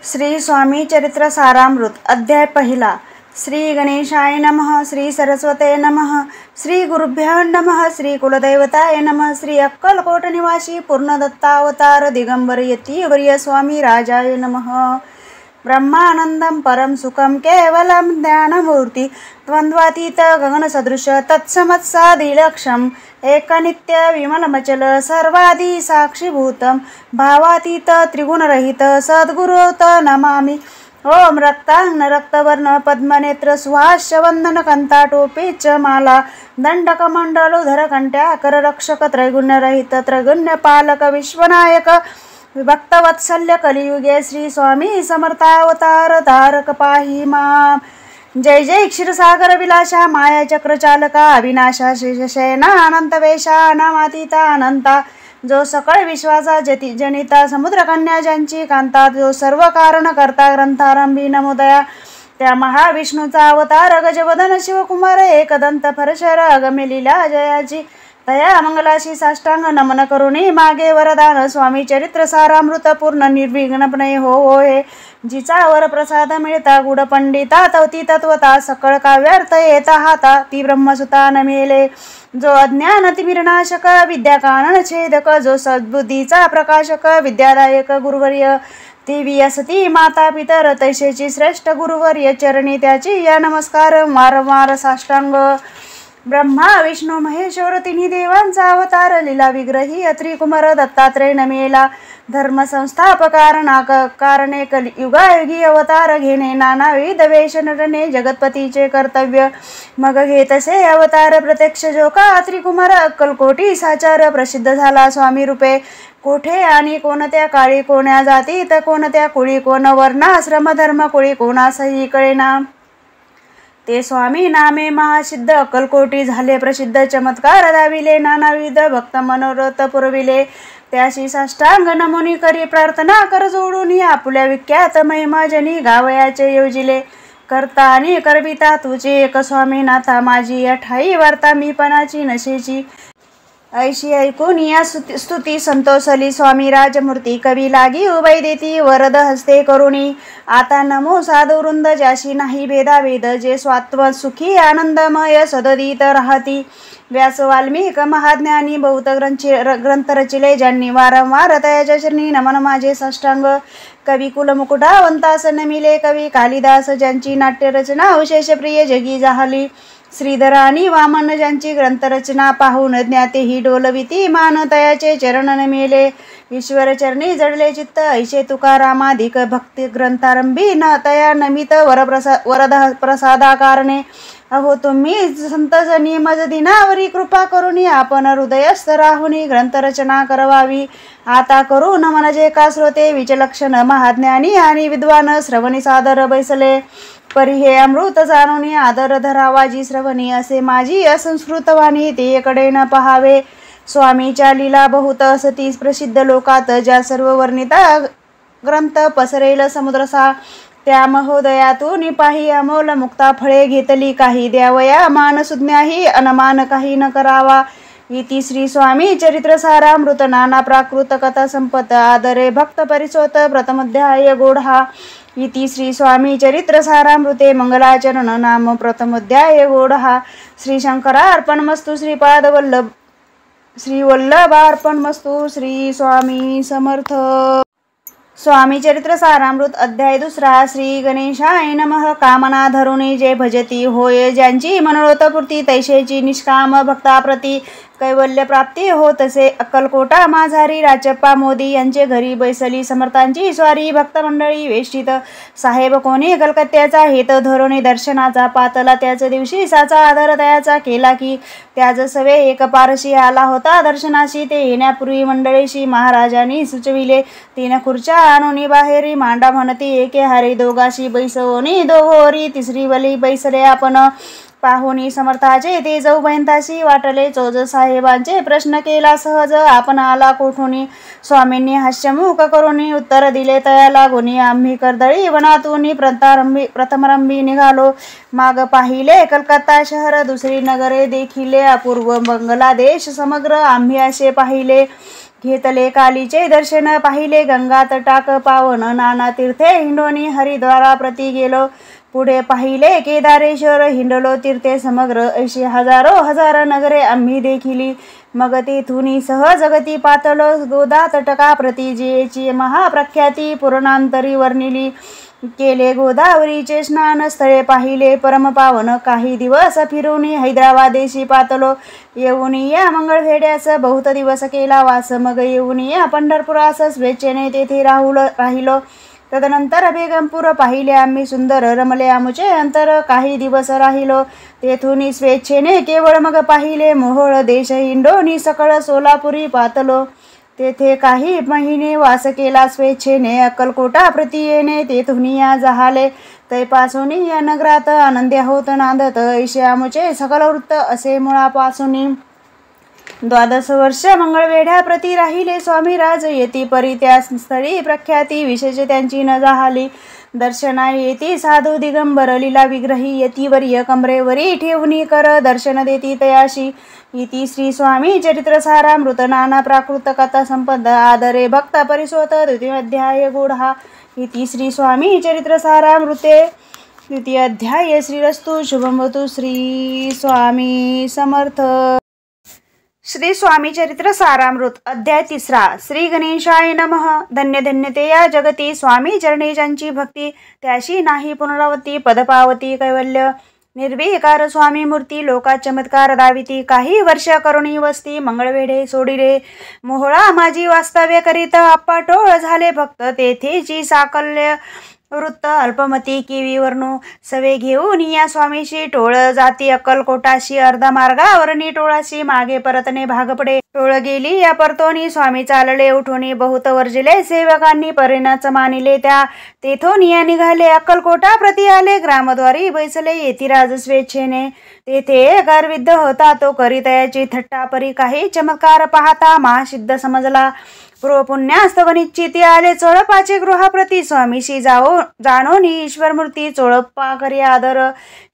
श्री स्वामी चरित्र सारामृत अध्याय पहिला। श्री गणेशाय नमः, श्री सरस्वते नमः, श्री गुरुभ्यो नमः, श्री कुलदैवताय नमः, श्री अक्कलकोट निवासी पूर्णदत्तावतार दिगंबर यतीवर्य स्वामी राजाय नमः। ब्रह्मानंदं परम सुखम केवलं ज्ञानमूर्ति द्वंद्वातीत गगनसदृश तत्समत्सादिलक्षम एकनित्य विमलमचल सर्वादि साक्षीभूतं भावातीत त्रिगुणरहित सद्गुरुत नमामि। ओम रक्तांग रक्तवर्ण पद्मनेत्र सुहास्य वंदन कंताटोपे च माला दंडकमंडलोधर कंट्या कररक्षक त्रैगुण्यरहित त्रैगुण्य पालक विश्वनायक विभक्त वत्सल्य कलियुगे श्री स्वामी समर्थावतार तारक पाहि माम। जय जय क्षीरसागर विलासा माया चक्र चालका अविनाशा शेषशयना अनंत वेशा अनामातीता अनंता जो सकळ विश्वाचा जनिता समुद्र कन्या ज्यांची कांता जो सर्व कारण करता ग्रंथारंभी नमोदया त्या महाविष्णूचा अवतार गजवदन शिवकुमार एकदंत परशर अगमे लीला जयाची तया मंगलाशी साष्टांग नमन करुणी मागे वरदान स्वामी चरित्र सारामृत पूर्ण निर्विघ्नपणे हो हे जिचा वर प्रसाद मिळता गुड पंडिता तवती तत्वता सकळ काव्यार्थ येता हाता ती ब्रह्मसुता न मेले जो अज्ञान तिमिरनाशक विद्या कानन छेदक जो सद्बुद्धीचा प्रकाशक विद्यादायक गुरुवर्य देवी असती माता पितर तैसेची श्रेष्ठ गुरुवर्य चरणी त्याची या नमस्कार वारंवार साष्टांग। ब्रह्मा विष्णू महेश्वर तिन्ही देवांचा अवतार लीला विग्रही त्रिकुमार दत्तात्रय नमेला धर्म संस्थापकारणे युगायुगी अवतार घेणे नानाविध वेश नटणे जगतपतीचे कर्तव्य मग घेतसे अवतार प्रत्यक्ष जोका त्रिकुमार अक्कलकोटी साचार प्रसिद्ध झाला स्वामी रूपे कोठे आणि कोणत्या काळी कोण्या जातीत कोणत्या कुळी कोण वर्णाश्रम धर्म कुळी कोणासही कळेना ते स्वामी नामे महासिद्ध अक्कलकोटी झाले प्रसिद्ध चमत्कार दाविले नानाविध भक्त मनोरथ पुरविले त्याशी साष्टांग नमोनी करी प्रार्थना कर जोडून आपुल्या विख्यात महिमाजनी गावयाचे योजिले करता आणि करविता तुझे एक स्वामीनाथा माझी अठाई वार्ता मी पणाची नशेची ऐशी ऐकून या स्तुती संतोषली स्वामी राजमूर्ती कवी लागी उभय देती वरद हस्ते करुणी आता नमो साधुवृंद ज्याशी नाही भेदाभेद जे स्वात्म सुखी आनंदमय सददीत राहती व्यास वाल्मिक महाज्ञानी बहुत ग्रंथ रचिले ज्यांनी वारंवार तयाच्या चरणी नमन माझे साष्टांग कवी कुलमुकुटावंतास नमिले कवी कालिदास ज्यांची नाट्यरचना विशेष प्रिय जगी जाहली श्रीधर आणि वामन ज्यांची ग्रंथरचना पाहून ज्ञातेही डोलविती मान तयाचे चरण नमेले ईश्वर चरणी जडले चित्त ऐशे तुकारामाधिक भक्ती ग्रंथारंभी न तया नमित वरद प्रसादाकारणे अहो तुम्ही संतजनी मज दिनावरी कृपा करुणी आपण हृदयस्थ राहुनी ग्रंथरचना करवावी आता करू नमन जे का श्रोते विचलक्षण महाज्ञानी आणि विद्वान श्रवणी सादर बैसले परी हे अमृत जाणून आदर धरावा जी श्रवणी असे माझी असंस्कृत वाणी तेकडे न पहावे स्वामीच्या लीला बहुत असती प्रसिद्ध लोकात ज्या सर्व वर्णिता ग्रंथ पसरेल समुद्रसा त्या महोदयातून पाही अमोल मुक्ता फळे घेतली काही द्यावया मान सुज्ञाही अनमान काही न करावा इति श्री स्वामी चरित्र सारामृत नाना प्राकृत कथा संपत आदरे भक्त परिसोत प्रथमोध्याय गोढा इति श्री स्वामी चरित्र सारामृते मंगलाचरण नाम प्रथमोध्याय गोढा श्री शंकरार्पणमस्तु श्रीपाद वल्लभ श्री वल्लभार्पणमस्तु श्री स्वामी समर्थ। स्वामी चरित्र सारामृत अध्याय दुसरा। श्री गणेशाय नमः कामना धरुणी जे भजती होय ज्यांची मनोरथपूर्ती तैशेची निष्काम भक्ताप्रती कैवल्य प्राप्ती हो तसे अक्कलकोटा माझारी राजप्पा मोदी यांचे घरी बैसली समर्थांची स्वारी भक्त मंडळी वेष्टित साहेब कोणी कलकत्त्याचा हेत धोरणी दर्शनाचा पातला त्याच दिवशी साचा आदर तयाचा केला की त्याच सवे एक पारशी आला होता दर्शनाशी ते येण्यापूर्वी मंडळीशी महाराजांनी सुचविले तीन खुर्च्या आणून बाहेरी मांडा म्हणती एके हारी दोघाशी बैसवोनी दोहोरी तिसरी वली बैसले आपण पाहुणी समर्थाचे ते जाऊ बहिंताशी वाटले चोज साहेबांचे प्रश्न केला सहज आपण आला कोठून स्वामींनी हास्यमुख करून उत्तर दिले तया लागून आम्ही कर्दळी वनातून प्रथमारंभी निघालो माग पाहिले कलकत्ता शहर दुसरी नगरे देखिले अपूर्व बांगलादेश समग्र आम्ही असे पाहिले घेतले कालीचे दर्शन, पाहिले गंगा तटाक पावन, नाना तीर्थे हिंडोनी हरिद्वारा प्रती गेलो, पुढे पाहिले केदारेश्वर, हिंडलो तीर्थे समग्र, ऐशी हजारो हजार नगरे आम्ही देखिली, मग तेथुनी सहजगती पातलो, गोदा तटका प्रती जेची महाप्रख्याती पूर्णांतरी वर्णिली, केले गोदावरीचे स्नान, स्थळे पाहिले परमपावन, काही दिवस फिरून हैदराबादेशी पातलो, येऊन या मंगळवेढ्यास बहुत दिवस केला वास, मग येऊन या पंढरपुरास स्वेच्छेने तेथे राहिलो, तदनंतर बेगमपूर पाहिले आम्ही सुंदर, रमले आमुचे अंतर, काही दिवस राहिलो तेथून स्वेच्छेने, केवळ मग पाहिले मोहोळ देश, हिंडोनी सकळ सोलापुरी पातलो, तेथे काही महिने वास केला स्वेच्छेने, अक्कलकोटा प्रती येणे तेथून या जहाले, तैपासून या नगरात आनंदी होत नांदत, ऐशे आमुचे सकल वृत्त असे मुळापासून, 12 वर्ष मंगळवेढ्या प्रती राहिले स्वामीराज, येती परी त्या स्थळी प्रख्याती, विशेष त्यांची न जाहाली, दर्शना येती साधू दिगंबर, लीला विग्रही यतीवर्य, कमरेवरी ठेवणी कर दर्शन देती तयाशी, इति श्री स्वामी चरित्र सारामृत, नाना प्राकृत कथा संपद, आदरे भक्त परिसोत, द्वितीय अध्याय गूढा, इति श्री स्वामी चरित्र सारामृते द्वितीय अध्याय, श्रीरस्तु शुभमवतु, श्री स्वामी समर्थ. श्री स्वामी चरित्र सारामृत अध्याय 3. श्री गणेशाय नमः. धन्य धन्यते या जगती स्वामी चरणी ज्यांची भक्ती, त्याशी नाही पुनरावती, पदपावती कैवल्य, निर्विकार स्वामी मूर्ती, लोका चमत्कार दाविती, काही वर्ष करुणी वस्ती, मंगळवेढे सोडिले मोहळा माझी वास्तव्य करीत, अप्पाटोळ झाले भक्त तेथेची साकल्य वृत्त, अल्पमती किवी वर्णू सवे घेऊन या स्वामीशी, टोळ जाती अक्कलकोटाशी, अर्धा मार्गावरणी टोळाशी, मागे परतणे भाग पडे, टोळ गेली या परतोनी, स्वामी चालले उठोनी, बहुत वर्जिले सेवकांनी, परिणाच मानिले त्या, तेथून या निघाले अक्कलकोटा प्रती आले, ग्रामद्वारी बैसले येती राज स्वेच्छेने, तेथे गर्विद्ध होता तो करीतयाची थट्टा, परी काही चमत्कार पाहता महासिद्ध समजला, पूर्वपुण्यास्तव निश्चिती आले, चोळपाचे गृहाप्रती, स्वामीशी जाणोनी ईश्वरमूर्ती, चोळप्पा करी आदर,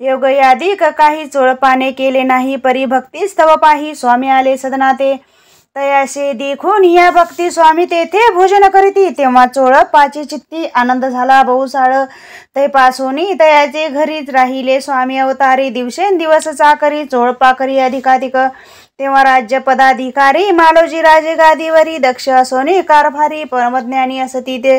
योग यादिक काही चोळपाने केले नाही, परी भक्तीस्तव पाही, स्वामी आले सदनाते, तयासे देखून या भक्ती स्वामी तेथे भोजन करीती, तेव्हा चोळप्पाची चित्ती आनंद झाला बहुसाळ, तैपासूनी तयाचे घरीच राहिले स्वामी अवतारी, दिवसेंदिवस चाकरी चोळपा करी अधिकाधिक, तेव्हा राज्य पदाधिकारी मालोजी राजे गादीवरी, दक्ष असोनी कारभारी, परमज्ञानी असती ते,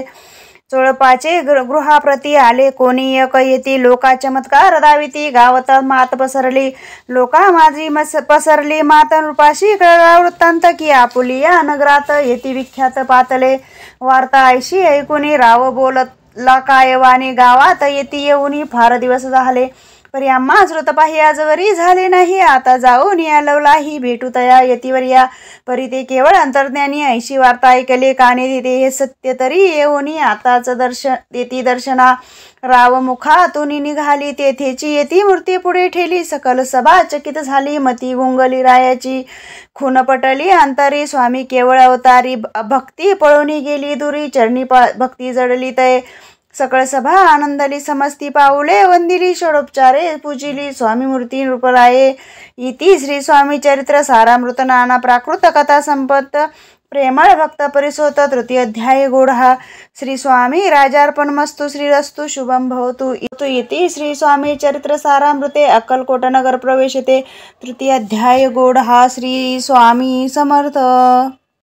चोळपाचे गृहाप्रती आले कोणी एक येती, लोका चमत्कार दाविती, गावात मात पसरली, लोका माझी पसरली, मात रूपाशी कळला वृत्तांत, की आपुलिया नगरात येती विख्यात पातले, वार्ता ऐशी ऐकुनी राव बोलला काय वाणी, गावात येती येऊनी फार दिवस झाले, परी आम्हा श्रुत पाही आजवरी झाले नाही, आता जाऊन या लवलाही भेटू तया यतीवर्या, परी ते केवळ अंतर्ज्ञानी ऐशी वार्ता ऐकले, काने देते हे सत्य तरी येऊनी, आताच देती दर्शना, राव मुखातून निघाली, तेथेची येती मूर्ती पुढे ठेली, सकल सभा चकित झाली, मती गुंगली रायाची, खून पटली अंतरी, स्वामी केवळ अवतारी, भक्ती पळून गेली दुरी, चरणी भक्ती जडली तय, सकळ सभा आनंदली, समस्ती पाऊले वंदिली, षडोपचारे पूजिली, स्वामी मूर्ती रूपराये, इति श्री स्वामी चरित्र सारामृत, नाना प्राकृत कथा संपत, प्रेमळ भक्त परिसोत, तृतीय अध्याय गूढा. श्री स्वामी राजार्पणमस्तु, श्रीरस्तु शुभम भवतु. इति श्री स्वामी चरित्र सारामृते अक्कलकोट नगर प्रवेशते, तृतीय अध्याय गूढा. श्री स्वामी समर्थ.